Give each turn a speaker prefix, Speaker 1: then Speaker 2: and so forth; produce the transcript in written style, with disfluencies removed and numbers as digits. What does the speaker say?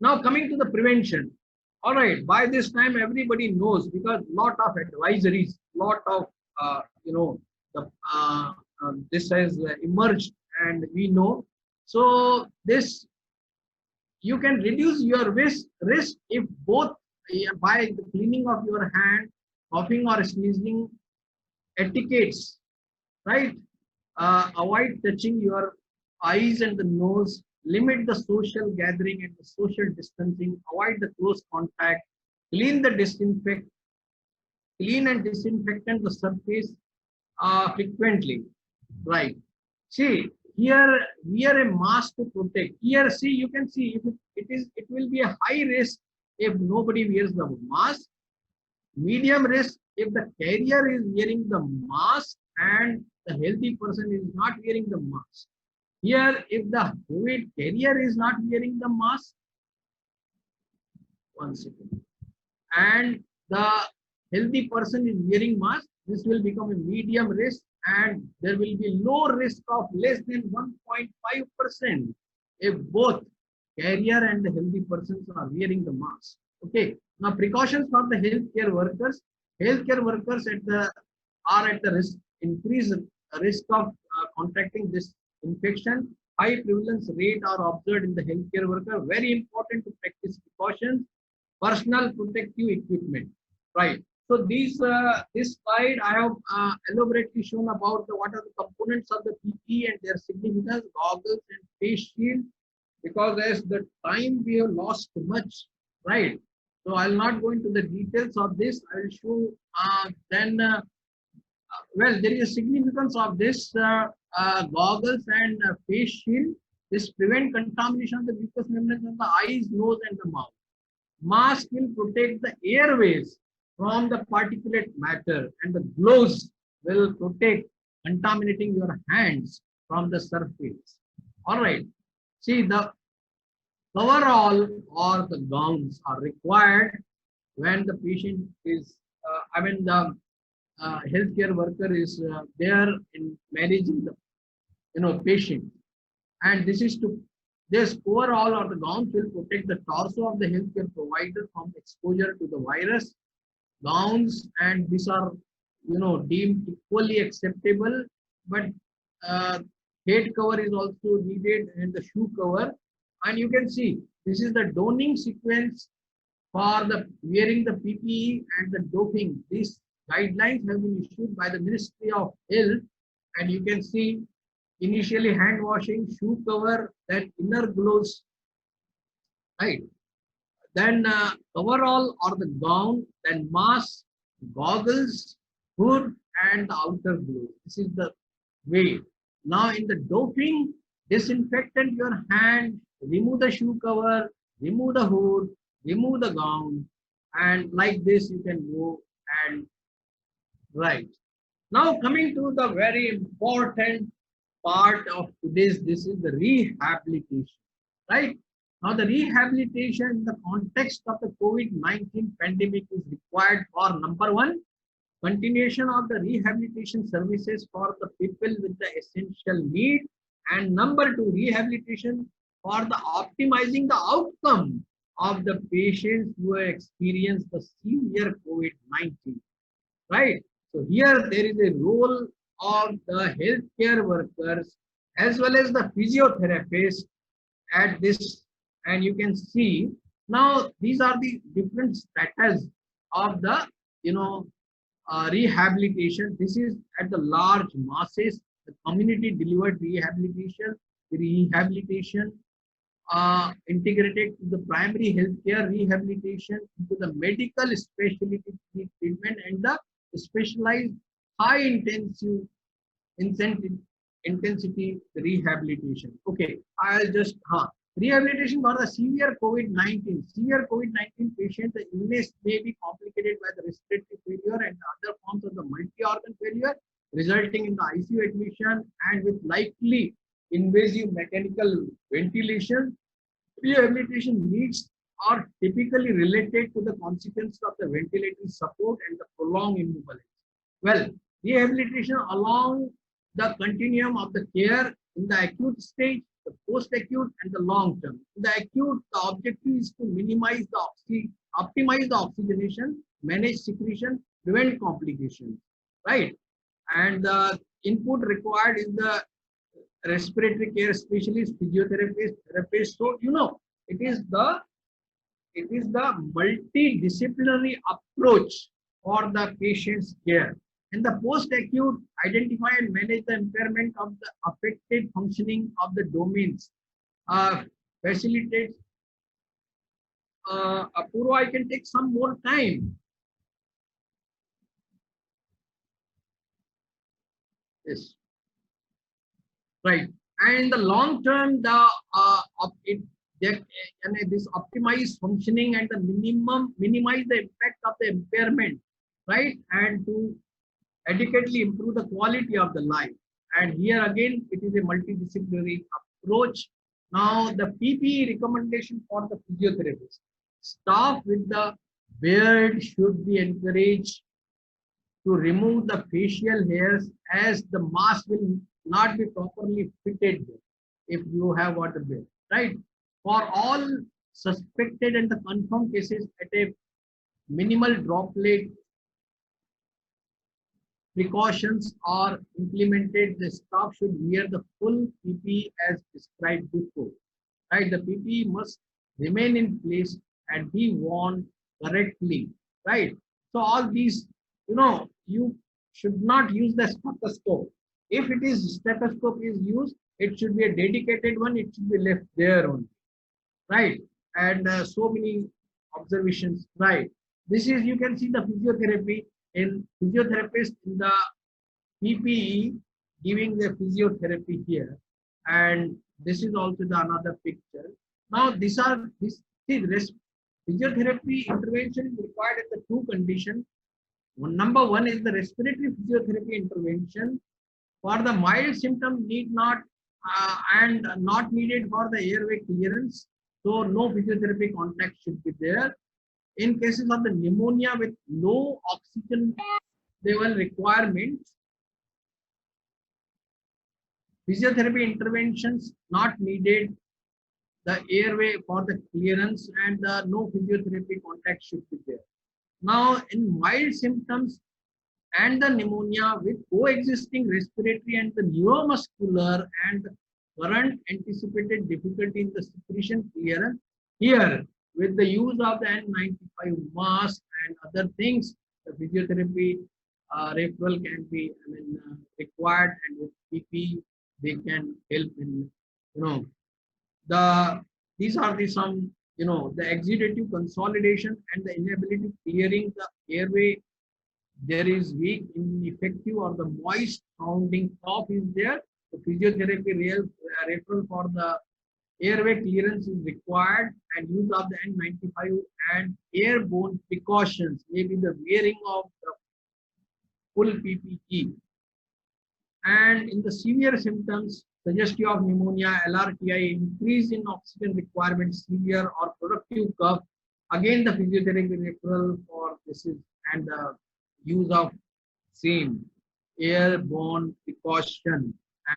Speaker 1: Now coming to the prevention. All right, by this time everybody knows because lot of advisories, lot of the this has emerged and we know. So this you can reduce your risk if both by the cleaning of your hand, coughing or sneezing etiquettes, right? Avoid touching your eyes and the nose. Limit the social gathering and the social distancing. Avoid the close contact. Clean the disinfect. Clean and disinfectant the surface frequently. Right. See here, wear a mask to protect. Here, see you can see if it will be a high risk if nobody wears the mask. Medium risk if the carrier is wearing the mask and the healthy person is not wearing the mask. Here, if the COVID carrier is not wearing the mask, one second, and the healthy person is wearing mask, this will become a medium risk and there will be low risk of less than 1.5% if both carrier and the healthy persons are wearing the mask. Okay. Now precautions for the healthcare workers. Healthcare workers are at the increased risk of contracting this infection. High prevalence rate are observed in the healthcare worker. Very important to practice precautions. Personal protective equipment. Right. So this slide I have elaborately shown about what are the components of the PPE and their significance, goggles and face shield. Because as the time we have lost much, right? So I'll not go into the details of this. I will show well, there is a significance of this goggles and face shield. This prevent contamination of the mucous membranes of the eyes, nose, and the mouth. Mask will protect the airways from the particulate matter, and the gloves will protect contaminating your hands from the surface. All right. See, the coverall or the gowns are required when the patient is, the healthcare worker is there in managing the patient, and this overall or the gowns will protect the torso of the healthcare provider from exposure to the virus. Gowns and these are deemed equally acceptable, but uh, head cover is also needed and the shoe cover. And you can see this is the donning sequence for the wearing the PPE and the doping. These guidelines have been issued by the Ministry of Health, and you can see initially hand washing, shoe cover, then inner gloves, right? Then coverall or the gown, then mask, goggles, hood, and the outer gloves. This is the way. Now in the doping, disinfectant your hand, remove the shoe cover, remove the hood, remove the gown, and like this you can go and right. Now coming to the very important part of today's, this is the rehabilitation, right? Now the rehabilitation in the context of the COVID-19 pandemic is required for number one, continuation of the rehabilitation services for the people with the essential need, and number two, rehabilitation for the optimizing the outcome of the patients who have experienced the severe COVID-19, right? So here there is a role of the healthcare workers as well as the physiotherapists at this, and you can see now these are the different status of the rehabilitation. This is at the large masses, the community delivered rehabilitation, the rehabilitation integrated to the primary healthcare rehabilitation, into the medical specialty treatment, and the specialized high incentive intensity rehabilitation. Okay, I'll just rehabilitation for the severe COVID-19. Severe COVID-19 patient, the illness may be complicated by the respiratory failure and other forms of the multi-organ failure, resulting in the ICU admission and with likely invasive mechanical ventilation. Rehabilitation needs are typically related to the consequences of the ventilatory support and the prolonged immobility. Well, rehabilitation along the continuum of the care in the acute stage, the post-acute and the long-term. The acute, the objective is to minimize the optimize the oxygenation, manage secretion, prevent complications, right? And the input required is the respiratory care specialist, physiotherapist, therapist. So it is the multidisciplinary approach for the patient's care. In the post-acute, identify and manage the impairment of the affected functioning of the domains. Facilitates. Apurva, I can take some more time. Yes. Right. And in the long term, this optimized functioning and the minimize the impact of the impairment, right? And to adequately improve the quality of the life. And here again, it is a multidisciplinary approach. Now, the PPE recommendation for the physiotherapist. Staff with the beard should be encouraged to remove the facial hairs, as the mask will not be properly fitted if you have got a beard, right? For all suspected and the confirmed cases, at a minimal droplet precautions are implemented, the staff should wear the full PPE as described before, right? The PPE must remain in place and be worn correctly, right? So all these, you should not use the stethoscope. If it is stethoscope is used, it should be a dedicated one. It should be left there only, right? And so many observations, right? This is, you can see the physiotherapy in physiotherapist in the PPE giving the physiotherapy here, and this is also the another picture. Now this physiotherapy intervention is required in the two conditions. Number one is the respiratory physiotherapy intervention for the mild symptom need not and not needed for the airway clearance. So no physiotherapy contact should be there. In cases of the pneumonia with low oxygen level requirements, physiotherapy interventions not needed, the airway for the clearance, and no physiotherapy contact should be there. Now, in mild symptoms and the pneumonia with coexisting respiratory and the neuromuscular and current anticipated difficulty in the secretion clearance, here with the use of the N95 mask and other things, the physiotherapy referral can be required, and with PP they can help in these are the some the exudative consolidation and the inability clearing the airway. There is weak, ineffective, or the moist sounding cough is there. The physiotherapy referral for the airway clearance is required, and use of the N95 and airborne precautions, maybe the wearing of the full PPE. And in the severe symptoms suggestive of pneumonia, LRTI, increase in oxygen requirement, severe or productive cough, again the physiotherapy referral for this is, and the use of same airborne precaution.